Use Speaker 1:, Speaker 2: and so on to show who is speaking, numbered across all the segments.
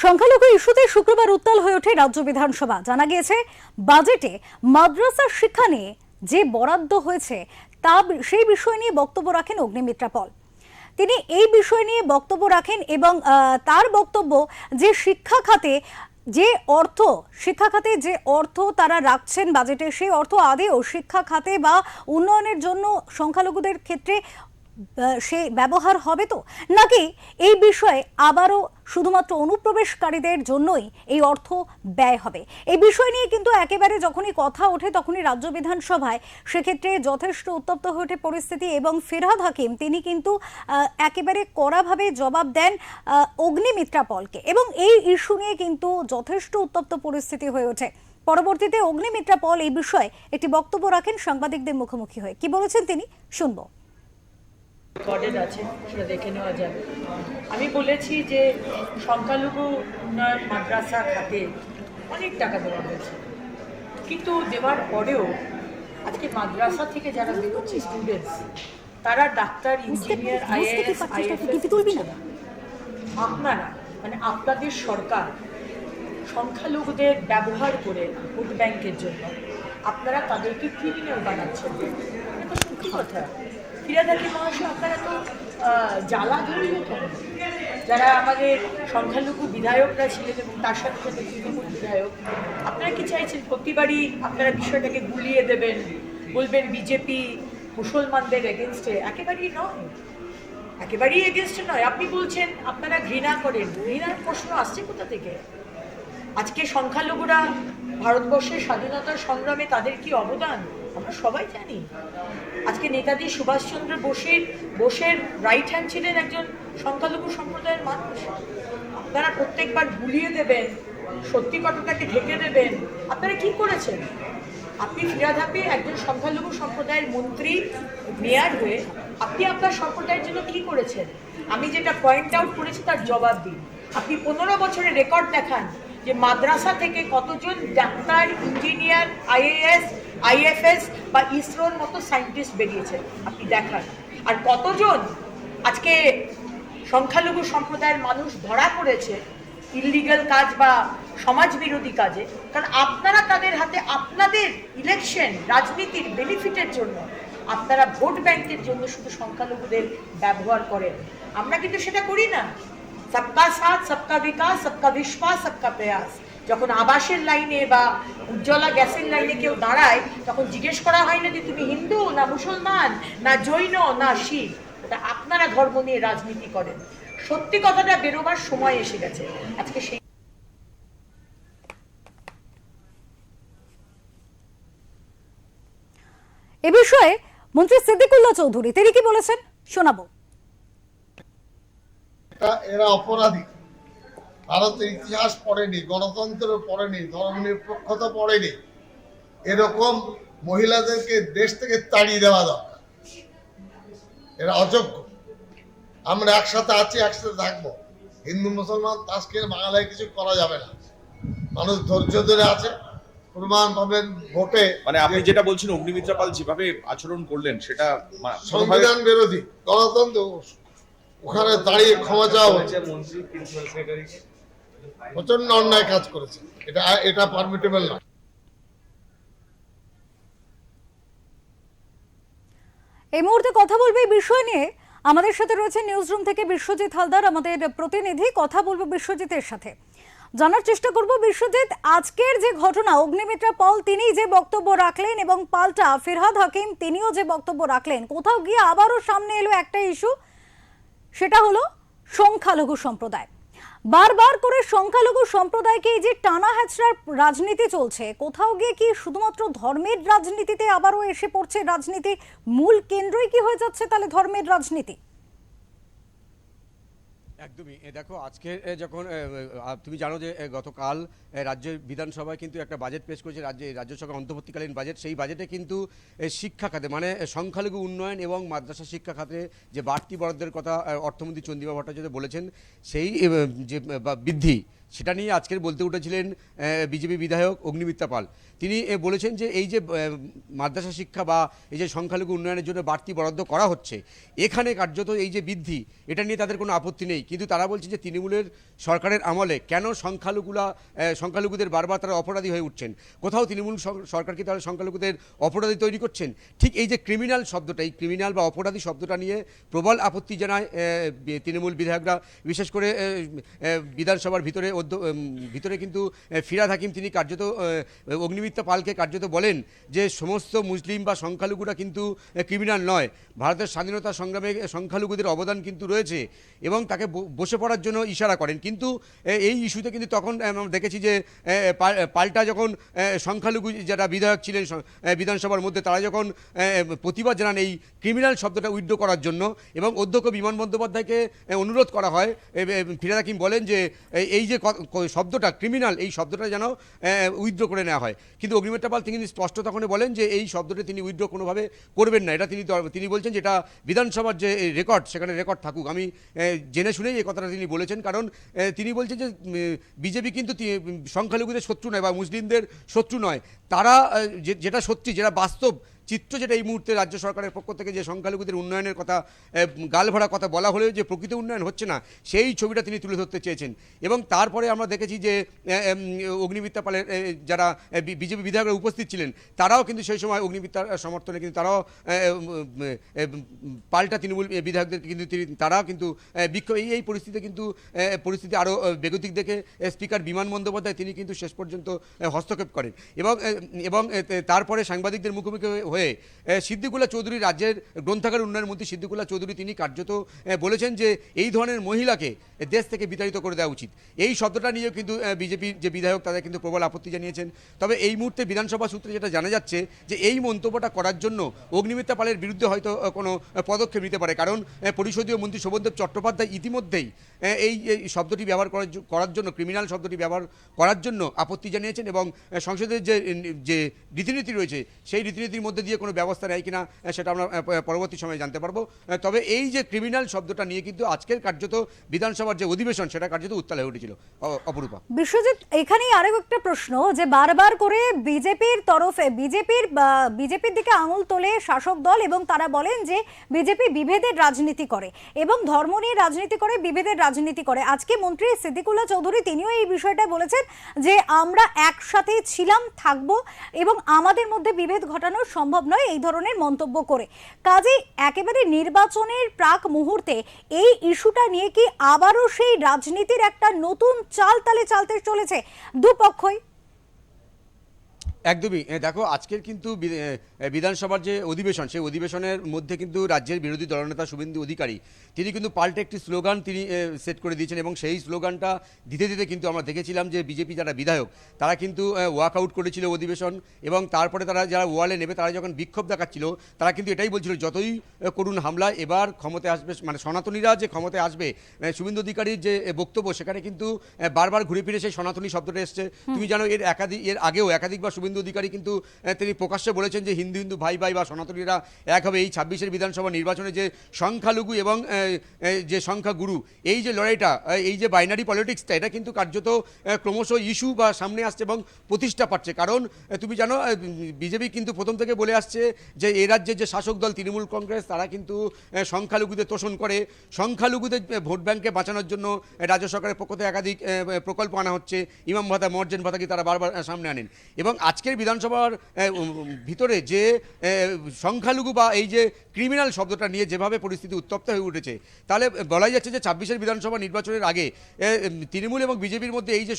Speaker 1: সংখ্যালঘু ইস্যুতে শুক্রবার উত্তাল হয়ে ওঠে রাজ্য বিধানসভা। জানা গিয়েছে বাজেটে মাদ্রাসা শিক্ষা নিয়ে যে বরাদ্দ হয়েছে তা সেই বিষয় নিয়ে বক্তব্য রাখেন অগ্নিমিত্রা পল। তিনি এই বিষয় নিয়ে বক্তব্য রাখেন এবং তার বক্তব্য যে শিক্ষা খাতে যে অর্থ তারা রাখছেন বাজেটে, সেই অর্থ আদেও শিক্ষা খাতে বা উন্নয়নের জন্য সংখ্যালঘুদের ক্ষেত্রে সে ব্যবহার হবে তো, নাকি এই বিষয়ে আবারও শুধুমাত্র অনুপ্রবেশকারীদের জন্যই এই অর্থ ব্যয় হবে। এই বিষয় নিয়ে কিন্তু একেবারে যখনই কথা ওঠে তখনই রাজ্য বিধানসভায় সেক্ষেত্রে যথেষ্ট উত্তপ্ত হয়ে ওঠে পরিস্থিতি এবং ফিরহাদ হাকিম তিনি কিন্তু একেবারে কড়াভাবে জবাব দেন অগ্নিমিত্রা পলকে এবং এই ইস্যু নিয়ে কিন্তু যথেষ্ট উত্তপ্ত পরিস্থিতি হয়ে ওঠে। পরবর্তীতে অগ্নিমিত্রা পল এই বিষয়ে একটি বক্তব্য রাখেন সাংবাদিকদের মুখোমুখি হয়ে। কি বলেছেন তিনি শুনবো।
Speaker 2: রেকর্ডেড আছে, সেটা দেখে নেওয়া যাবে। আমি বলেছি যে সংখ্যালঘু উন্নয়ন মাদ্রাসা খাতে অনেক টাকা দেওয়া হয়েছে, কিন্তু দেওয়ার পরেও আজকে মাদ্রাসা থেকে যারা বেরোচ্ছে স্টুডেন্টস, তারা ডাক্তার, ইঞ্জিনিয়ার, IAS, IFS হচ্ছে না। আপনারা মানে আপনাদের সরকার সংখ্যালঘুদের ব্যবহার করে ভোট ব্যাংকের জন্য আপনারা তাদেরকে ক্রিমিনাল বানাচ্ছেন। এটা সত্যি কথা। ফিরহাদ হাকিম মহাশয়, আপনারা তো জ্বালা ধরলেন কেন? যারা আমাদের সংখ্যালঘু বিধায়করা ছিলেন এবং তার সাথে সাথে তৃণমূল বিধায়ক, আপনারা কি চাইছেন প্রতিবারই আপনারা বিষয়টাকে গুলিয়ে দেবেন, বলবেন বিজেপি মুসলমানদের এগেনস্টে? একেবারেই নয়, একেবারেই এগেনস্টে নয়। আপনি বলছেন আপনারা ঘৃণা করেন। ঘৃণার প্রশ্ন আসছে কোথা থেকে? আজকে সংখ্যালঘুরা ভারতবর্ষের স্বাধীনতার সংগ্রামে তাদের কি অবদান আমরা সবাই জানি। আজকে নেতাজি সুভাষচন্দ্র বোসের রাইট হ্যান্ড ছিলেন একজন সংখ্যালঘু সম্প্রদায়ের মানুষ। আপনারা প্রত্যেকবার ভুলিয়ে দেবেন, সত্যি কথাটাকে ঢেকে দেবেন। আপনারা কি করেছেন? আপনি ফিরহাদ হাকিম একজন সংখ্যালঘু সম্প্রদায়ের মন্ত্রী, মেয়র হয়ে আপনি আপনার সম্প্রদায়ের জন্য কি করেছেন? আমি যেটা পয়েন্ট আউট করেছি তার জবাব দিন। আপনি 15 বছরের রেকর্ড দেখান যে মাদ্রাসা থেকে কতজন ডাক্তার, ইঞ্জিনিয়ার, IAS, IFS বা ইসরোর মতো সায়েন্টিস্ট বেরিয়েছে, আপনি দেখান। আর কতজন আজকে সংখ্যালঘু সম্প্রদায়ের মানুষ ধরা পড়েছে ইললিগাল কাজ বা সমাজ বিরোধী কাজে, কারণ আপনারা তাদের হাতে আপনাদের ইলেকশন রাজনীতির বেনিফিটের জন্য আপনারা ভোট ব্যাংকের জন্য শুধু সংখ্যালঘুদের ব্যবহার করেন। আমরা কিন্তু সেটা করি না। সবকা সাথ, সবকা বিকাশ, সবকা বিশ্বাস, সবকা প্রয়াস। যখন আবাসের লাইনে বা উজ্জ্বলা গ্যাসের লাইনে কেউ দাঁড়ায়, তখন জিজ্ঞেস করা হয় না যে তুমি হিন্দু না মুসলমান না জৈন না শিখ। এটা আপনারা ধর্ম নিয়ে রাজনীতি করেন। সত্যি কথাটা বেরোবার সময় এসে গেছে আজকে। সেই
Speaker 1: এ বিষয়ে মন্ত্রী সিদ্দিকুল্লাহ চৌধুরী তিনি কি বলেছেন শোনাবো।
Speaker 3: এরা অপরাধী, ভারতের ইতিহাস পড়েনি, গণতন্ত্র পড়েনি, ধর্মনিরপেক্ষতা পড়েনি। এরকম মহিলাদেরকে দেশ থেকে তাড়িয়ে দেওয়া দরকার। এরা অযোগ্য। আমরা একসাথে আছি, একসাথে থাকবো। হিন্দু মুসলমান আজকে বাংলায় কিছু করা যাবে না। মানুষ ধৈর্য ধরে আছে, প্রমাণ পাবেন ভোটে।
Speaker 4: মানে আপনি যেটা বলছেন অগ্নিমিত্রা পাল যেভাবে আচরণ করলেন সেটা
Speaker 3: সংবিধান বিরোধী, গণতন্ত্র। ওখানে দাঁড়িয়ে ক্ষমা চাওয়া হচ্ছে, প্রচন্ড অন্যায় কাজ করেছে। এটা পারমিটেবল না।
Speaker 1: এই মুহূর্তে কথা বলবে এই বিষয় নিয়ে আমাদের সাথে রয়েছে নিউজ রুম থেকে বিশ্বজিৎ হালদার, আমাদের প্রতিনিধি। কথা বলবো বিশ্বজিতের সাথে, জানার চেষ্টা করব বিশ্বজিৎ, আজকের যে ঘটনা অগ্নিমিত্রা পল তিনি যে বক্তব্য রাখলেন এবং পাল্টা ফিরহাদ হাকিম তিনিও যে বক্তব্য রাখলেন, কোথাও গিয়ে আবারও সামনে এলো একটা ইস্যু, সেটা হলো সংখ্যালঘু সম্প্রদায়। বারবার করে সংখ্যালঘু সম্প্রদায়কে এই যে টানা হ্যাচড়ার রাজনীতি চলছে, কোথাও গিয়ে কি শুধুমাত্র ধর্মের রাজনীতিতে আবারও এসে পড়ছে রাজনীতি? মূল কেন্দ্রই কি হয়ে যাচ্ছে তাহলে ধর্মের রাজনীতি?
Speaker 5: একদমই। দেখো, আজকে যখন তুমি জানো যে গতকাল রাজ্যের বিধানসভায় কিন্তু একটা বাজেট পেশ করেছে রাজ্য সরকার, অন্তর্বর্তীকালীন বাজেট। সেই বাজেটে কিন্তু শিক্ষা খাতে মানে সংখ্যালঘু উন্নয়ন এবং মাদ্রাসা শিক্ষা খাতে যে বাড়তি বরাদ্দের কথা অর্থমন্ত্রী চন্দ্রিমা ভট্টাচার্য বলেছেন, সেই যে বৃদ্ধি সেটা নিয়ে আজকের বলতে উঠেছিলেন বিজেপি বিধায়ক অগ্নিমিত্রা পাল। তিনি বলেছেন যে এই যে মাদ্রাসা শিক্ষা বা এই যে সংখ্যালঘু উন্নয়নের জন্য বাড়তি বরাদ্দ করা হচ্ছে, এখানে কার্যত এই যে বৃদ্ধি, এটা নিয়ে তাদের কোনো আপত্তি নেই, কিন্তু তারা বলছে যে তৃণমূলের সরকারের আমলে কেন সংখ্যালঘুদের বারবার তারা অপরাধী হয়ে উঠছেন। কোথাও তৃণমূল সরকার কি তারা সংখ্যালঘুদের অপরাধী তৈরি করছেন? ঠিক এই যে ক্রিমিনাল শব্দটা, এই ক্রিমিনাল বা অপরাধী শব্দটা নিয়ে প্রবল আপত্তি জানায় তৃণমূল বিধায়করা। বিশেষ করে বিধানসভার ভিতরে কিন্তু ফিরহাদ হাকিম তিনি কার্যত অগ্নিমিত্রা পালকে কার্যত বলেন যে সমস্ত মুসলিম বা সংখ্যালঘুরা কিন্তু ক্রিমিনাল নয়, ভারতের স্বাধীনতা সংগ্রামে সংখ্যালঘুদের অবদান কিন্তু রয়েছে, এবং তাকে বসে পড়ার জন্য ইশারা করেন। কিন্তু এই ইস্যুতে কিন্তু তখন আমরা দেখেছি যে পাল্টা যখন সংখ্যালঘু যারা বিধায়ক ছিলেন বিধানসভার মধ্যে, তারা যখন প্রতিবাদ জানান এই ক্রিমিনাল শব্দটা উইথড্র করার জন্য, এবং অধ্যক্ষ বিমান বন্দ্যোপাধ্যায়কে অনুরোধ করা হয়, ফিরহাদ হাকিম বলেন যে এই যে শব্দটা ক্রিমিনাল, এই শব্দটা যেন উইথড্র করে নেওয়া হয়। কিন্তু অগ্নিমিত্রা পাল তিনি স্পষ্ট তখন বলেন যে এই শব্দটা তিনি উইথড্র কোনোভাবে করবেন না। এটা তিনি বলছেন যে এটা বিধানসভার যে রেকর্ড, সেখানে রেকর্ড থাকুক। আমি জেনে শুনেই এই কথাটা তিনি বলেছেন, কারণ তিনি বলছেন যে বিজেপি কিন্তু সংখ্যালঘুদের শত্রু নয় বা মুসলিমদের শত্রু নয়। তারা যেটা সত্যি, যেটা বাস্তব চিত্র, যেটা এই মুহূর্তে রাজ্য সরকারের পক্ষ থেকে যে সংখ্যালঘুদের উন্নয়নের কথা গালভরা কথা বলা হলেও যে প্রকৃত উন্নয়ন হচ্ছে না, সেই ছবিটা তিনি তুলে ধরতে চেয়েছেন। এবং তারপরে আমরা দেখেছি যে অগ্নিমিত্রা পালের যারা বিজেপি বিধায়করা উপস্থিত ছিলেন, তারাও কিন্তু সেই সময় অগ্নিমিত্রার সমর্থনে কিন্তু তারাও পাল্টা তৃণমূল বিধায়কদের কিন্তু তারাও কিন্তু বিক্ষোভ, এই পরিস্থিতিতে কিন্তু পরিস্থিতি আরও বেগতিক দেখে স্পিকার বিমান বন্দ্যোপাধ্যায় তিনি কিন্তু শেষ পর্যন্ত হস্তক্ষেপ করেন। এবং তারপরে সাংবাদিকদের মুখোমুখি হয়ে সিদ্দিকুল্লাহ চৌধুরী, রাজ্যের গ্রন্থাগার উন্নয়ন মন্ত্রী সিদ্দিকুল্লাহ চৌধুরী, তিনি কার্যত বলেছেন যে এই ধরনের মহিলাকে দেশ থেকে বিতাড়িত করে দেওয়া উচিত। এই শব্দটা নিয়েও কিন্তু বিজেপির যে বিধায়ক তাদের কিন্তু প্রবল আপত্তি জানিয়েছেন। তবে এই মুহূর্তে বিধানসভা সূত্রে যেটা জানা যাচ্ছে যে এই মন্তব্যটা করার জন্য অগ্নিমিত্রা পালের বিরুদ্ধে হয়তো কোনো পদক্ষেপ নিতে পারে, কারণ পরিষদীয় মন্ত্রী শোভনদেব চট্টোপাধ্যায় ইতিমধ্যেই এই শব্দটি ব্যবহার করার জন্য, ক্রিমিনাল শব্দটি ব্যবহার করার জন্য আপত্তি জানিয়েছেন, এবং সংসদের যে রীতিনীতি রয়েছে সেই রীতিনীতির মধ্যে দিয়ে কোনো ব্যবস্থা নেয় কিনা সেটা আমরা পরবর্তী সময়ে জানতে পারবো। তবে এই যে ক্রিমিনাল শব্দটা নিয়ে কিন্তু আজকের কার্যত বিধানসভার যে অধিবেশন, সেটা কার্যত উত্তাল হয়ে উঠেছিল। অপরূপা,
Speaker 1: বিশ্বজিৎ, এখানেই আরো একটা প্রশ্ন, যে বারবার করে বিজেপির তরফে বিজেপির দিকে আঙুল তোলে শাসক দল, এবং তারা বলেন যে বিজেপি বিভেদের রাজনীতি করে এবং ধর্ম নিয়ে রাজনীতি করে, বিভেদের রাজনীতি করে। আজকে মন্ত্রী সিদ্দিকুল্লাহ চৌধুরী তিনিও এই বিষয়টা বলেছেন যে আমরা একসাথে ছিলাম, থাকবো, এবং আমাদের মধ্যে বিভেদ ঘটানো সম্ভব নয় এই ধরনের মন্তব্য করে। কাজেই একেবারে নির্বাচনের প্রাক মুহূর্তে এই ইস্যুটা নিয়ে কি আবারও সেই রাজনীতির একটা নতুন চাল তালে চালতে চলেছে দুপক্ষই?
Speaker 5: একদমই। দেখো, আজকের কিন্তু বিধানসভার যে অধিবেশন, সেই অধিবেশনের মধ্যে কিন্তু রাজ্যের বিরোধী দলনেতা শুভেন্দু অধিকারী তিনি কিন্তু পাল্টে একটি স্লোগান তিনি সেট করে দিয়েছেন, এবং সেই স্লোগানটা দিতে দিতে কিন্তু আমরা দেখেছিলাম যে বিজেপি যারা বিধায়ক তারা কিন্তু ওয়াক আউট করেছিল অধিবেশন, এবং তারপরে তারা যারা ওয়ালে নেবে তারা যখন বিক্ষোভ দেখাচ্ছিল, তারা কিন্তু এটাই বলছিল যতই করুন হামলা এবার ক্ষমতায় আসবে, মানে সনাতনীরা যে ক্ষমতায় আসবে। শুভেন্দু অধিকারীর যে বক্তব্য, সেখানে কিন্তু বারবার ঘুরে ফিরে সেই সনাতনী শব্দটা এসছে। তুমি জানো এর আগেও একাধিকবার শুভেন্দু অধিকারী কিন্তু তিনি প্রকাশ্যে বলেছেন যে হিন্দু হিন্দু ভাই ভাই বা সনাতনীরা এক হবে। এই 26-এর বিধানসভা নির্বাচনে যে সংখ্যালঘু এবং যে সংখ্যাগুরু, এই যে লড়াইটা, এই যে বাইনারি পলিটিক্সটা, এটা কিন্তু কার্যত ক্রমশ ইস্যু বা সামনে আসছে এবং প্রতিষ্ঠা পাচ্ছে। কারণ তুমি জানো বিজেপি কিন্তু প্রথম থেকে বলে আসছে যে এই রাজ্যের যে শাসক দল তৃণমূল কংগ্রেস, তারা কিন্তু সংখ্যালঘুদের তোষণ করে, সংখ্যালঘুদের ভোট ব্যাংকে বাঁচানোর জন্য রাজ্য সরকারের পক্ষ থেকে একাধিক প্রকল্প আনা হচ্ছে, ইমাম ভাতা, মর্জেন ভাতা কি তারা বারবার সামনে আনেন। এবং আজকের বিধানসভার ভিতরে যে সংখ্যালঘু বা এই যে ক্রিমিনাল শব্দটা নিয়ে যেভাবে পরিস্থিতি উত্তপ্ত হয়ে উঠেছে, তাহলে বলাই যাচ্ছে যে 26-এর বিধানসভা নির্বাচনের আগে তৃণমূল এবং বিজেপির মধ্যে এই যে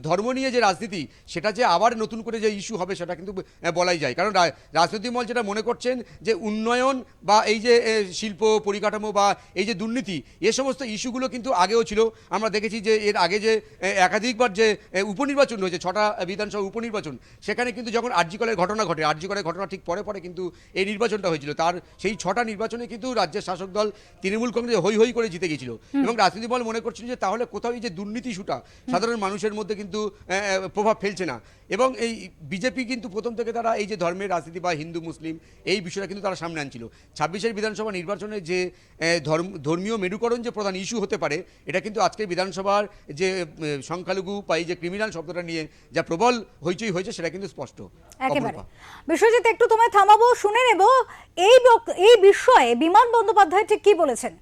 Speaker 5: ধর্ম নিয়ে যে রাজনীতি, সেটা যে আবার নতুন করে যে ইস্যু হবে সেটা কিন্তু বলাই যায়। কারণ রাজনৈতিক মহল যেটা মনে করছেন যে উন্নয়ন বা এই যে শিল্প পরিকাঠামো বা এই যে দুর্নীতি, এ সমস্ত ইস্যুগুলো কিন্তু আগেও ছিল। আমরা দেখেছি যে এর আগে যে একাধিকবার যে উপনির্বাচন হয়েছে, 6টা বিধানসভা উপনির্বাচন, সেখানে কিন্তু যখন আরজিকরের ঘটনা ঘটে, আরজিকরের ঘটনা ঠিক পরে পরে কিন্তু এই নির্বাচনটা হয়েছিল, তার সেই 6টা নির্বাচনে কিন্তু রাজ্যের শাসক দল তৃণমূল কংগ্রেস হই হই করে জিতে গিয়েছিল এবং রাজনীতি বল মনে করছিল যে তাহলে কোথাও এই যে দুর্নীতি ইস্যুটা সাধারণ মানুষের মধ্যে কিন্তু প্রভাব ফেলছে না। এবং এই বিজেপি কিন্তু প্রথম থেকে তারা এই যে ধর্মের রাজনীতি বা হিন্দু মুসলিম এই বিষয়টা কিন্তু তারা সামনে আনছিল। 26 বিধানসভা নির্বাচনে যে ধর্মীয় মেরুকরণ যে প্রধান ইস্যু হতে পারে, এটা কিন্তু আজকের বিধানসভার যে সংখ্যালঘু বা এই যে ক্রিমিনাল শব্দটা নিয়ে যা প্রবল হইচই হয়েছে সেটা কিন্তু স্পষ্ট।
Speaker 1: একেবারে। বিশ্বজিৎ, একটু তোমায় থামাবো, শুনে নেব এই বিষয়ে বিমান বন্দ্যোপাধ্যায় ঠিক কি বলেছেন।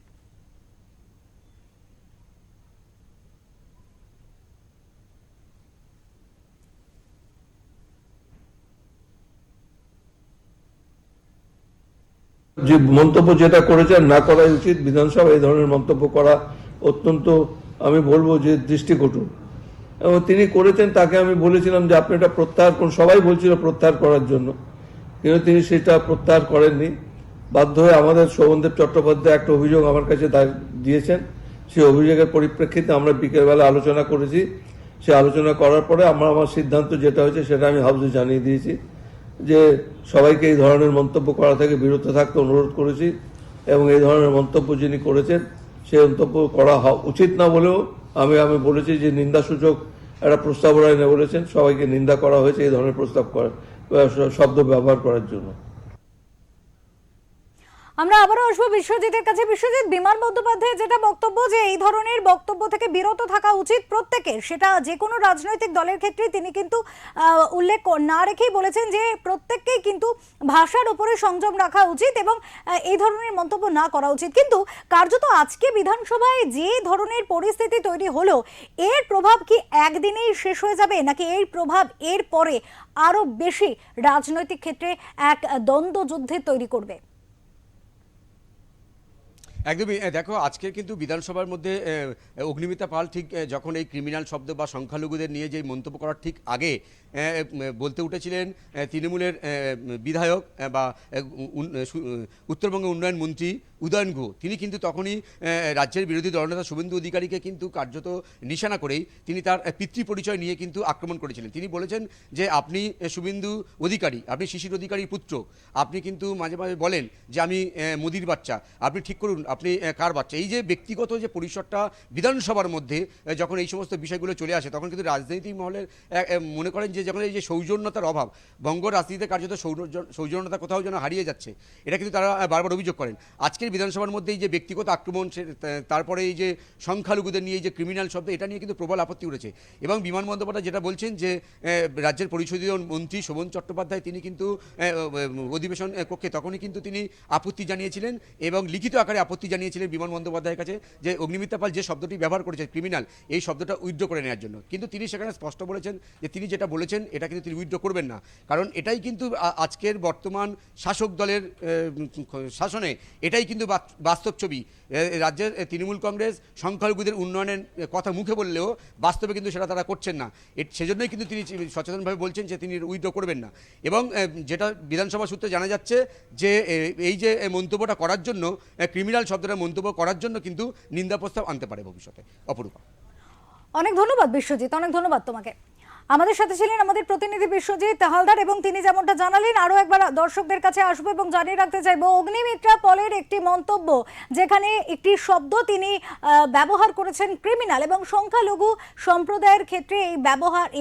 Speaker 6: যে মন্তব্য যেটা করেছেন না করাই উচিত, বিধানসভা এই ধরনের মন্তব্য করা অত্যন্ত আমি বলবো যে দৃষ্টিকটু, এবং তিনি করেছেন। তাকে আমি বলেছিলাম যে আপনি এটা প্রত্যাহার করুন, সবাই বলছিল প্রত্যাহার করার জন্য, কিন্তু তিনি সেটা প্রত্যাহার করেননি। বাধ্য হয়ে আমাদের শোভনদেব চট্টোপাধ্যায় একটা অভিযোগ আমার কাছে দিয়েছেন, সেই অভিযোগের পরিপ্রেক্ষিতে আমরা বিকেলবেলা আলোচনা করেছি। সে আলোচনা করার পরে আমার সিদ্ধান্ত যেটা হয়েছে সেটা আমি হাউসে জানিয়ে দিয়েছি যে সবাইকে এই ধরনের মন্তব্য করা থেকে বিরত থাকতে অনুরোধ করেছি, এবং এই ধরনের মন্তব্য যিনি করেছেন সেই মন্তব্য করা উচিত না বলেও আমি বলেছি যে নিন্দাসূচক একটা প্রস্তাবনা এনে বলেছেন সবাইকে নিন্দা করা হয়েছে এই ধরনের শব্দ ব্যবহার করার জন্য।
Speaker 1: আমরা আবারও আসবো বিশ্বজিতের কাছে। বিশ্বজিৎ, বিমান বন্দ্যোপাধ্যায়ের যেটা বক্তব্য যে এই ধরনের বক্তব্য থেকে বিরত থাকা উচিত প্রত্যেকের, সেটা যে কোনো রাজনৈতিক দলের ক্ষেত্রে তিনি কিন্তু উল্লেখ না রেখেই বলেছেন যে প্রত্যেককেই কিন্তু ভাষার উপরে সংযম রাখা উচিত এবং এই ধরনের মন্তব্য না করা উচিত। কিন্তু কার্যত আজকে বিধানসভায় যে ধরনের পরিস্থিতি তৈরি হলো, এর প্রভাব কি একদিনেই শেষ হয়ে যাবে, নাকি এই প্রভাব এর পরে আরো বেশি রাজনৈতিক ক্ষেত্রে এক দ্বন্দ্ব যুদ্ধে তৈরি করবে?
Speaker 5: একদমই। দেখো, আজকে কিন্তু বিধানসভার মধ্যে অগ্নিমিত্রা পাল ঠিক যখন এই ক্রিমিনাল শব্দ বা সংখ্যালঘুদের নিয়ে যে মন্তব্য করার ঠিক আগে বলতে উঠেছিলেন তৃণমূলের বিধায়ক বা উত্তরবঙ্গ উন্নয়ন মন্ত্রী উদয়ন গুহ, তিনি কিন্তু তখনই রাজ্যের বিরোধী দলনেতা শুভেন্দু অধিকারীকে কিন্তু কার্যত নিশানা করেই তিনি তার পিতৃ পরিচয় নিয়ে কিন্তু আক্রমণ করেছিলেন। তিনি বলেছেন যে আপনি শুভেন্দু অধিকারী, আপনি শিশির অধিকারীর পুত্র, আপনি কিন্তু মাঝে মাঝে বলেন যে আমি মোদির বাচ্চা, আপনি ঠিক করুন আপনি কার বাচ্চা। এই যে ব্যক্তিগত যে পরিসরটা বিধানসভার মধ্যে যখন এই সমস্ত বিষয়গুলো চলে আসে, তখন কিন্তু রাজনৈতিক মহলের মনে করেন যে যখন এই যে সৌজন্যতার অভাব, বঙ্গ রাজনীতিতে কার্যত সৌজন্যতা কোথাও যেন হারিয়ে যাচ্ছে, এটা কিন্তু তারা বারবার অভিযোগ করেন। আজকের বিধানসভার মধ্যে এই যে ব্যক্তিগত আক্রমণ, তারপরে এই যে সংখ্যালঘুদের নিয়ে এই যে ক্রিমিনাল শব্দ, এটা নিয়ে কিন্তু প্রবল আপত্তি উঠেছে। এবং বিমান বন্দ্যোপাধ্যায় যেটা বলছেন যে রাজ্যের পরিষদীয় মন্ত্রী শোভন চট্টোপাধ্যায় তিনি কিন্তু অধিবেশন কক্ষে তখনই কিন্তু তিনি আপত্তি জানিয়েছিলেন এবং লিখিত আকারে আপত্তি জানিয়েছিলেন বিমান বন্দ্যোপাধ্যায়ের কাছে যে অগ্নিমিত্রা পাল যে শব্দটি ব্যবহার করেছে ক্রিমিনাল, এই শব্দটা উইথড্র করে নেওয়ার জন্য। কিন্তু তিনি সেখানে স্পষ্ট বলেছেন যে তিনি যেটা বলেছেন এটা কিন্তু তিনি উইথড্র করবেন না, কারণ এটাই কিন্তু আজকের বর্তমান শাসক দলের শাসনে এটাই কিন্তু বাস্তব ছবি। রাজ্যের তৃণমূল কংগ্রেস সংখ্যালঘুদের উন্নয়নের কথা মুখে বললেও বাস্তবে কিন্তু সেটা তারা করছেন না। সেজন্যই কিন্তু তিনি সচেতনভাবে বলছেন যে তিনি উইথড্র করবেন না। এবং যেটা বিধানসভা সূত্রে জানা যাচ্ছে যে এই যে মন্তব্যটা করার জন্য, ক্রিমিনাল শব্দটা মন্তব্য করার জন্য কিন্তু নিন্দা প্রস্তাব আনতে পারে ভবিষ্যতে। অপরূপা,
Speaker 1: অনেক ধন্যবাদ বিশ্বজিৎ, অনেক ধন্যবাদ তোমাকে। আমাদের সাথে ছিলেন আমাদের প্রতিনিধি বিশ্বজিৎ হালদার, এবং তিনি যেমনটা জানালেন আরো একবার দর্শকদের কাছে আসবো এবং জানিয়ে রাখতে চাইবো অগ্নিমিত্রা পলের একটি মন্তব্য, যেখানে একটি শব্দ তিনি ব্যবহার করেছেন ক্রিমিনাল, এবং সংখ্যালঘু সম্প্রদায়ের ক্ষেত্রে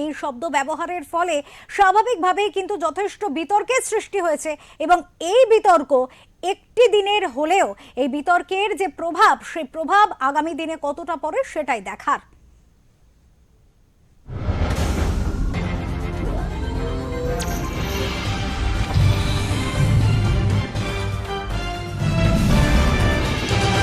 Speaker 1: এই শব্দ ব্যবহারের ফলে স্বাভাবিকভাবেই কিন্তু যথেষ্ট বিতর্কের সৃষ্টি হয়েছে। এবং এই বিতর্ক একটি দিনের হলেও এই বিতর্কের যে প্রভাব, সেই প্রভাব আগামী দিনে কতটা পড়ে সেটাই দেখার।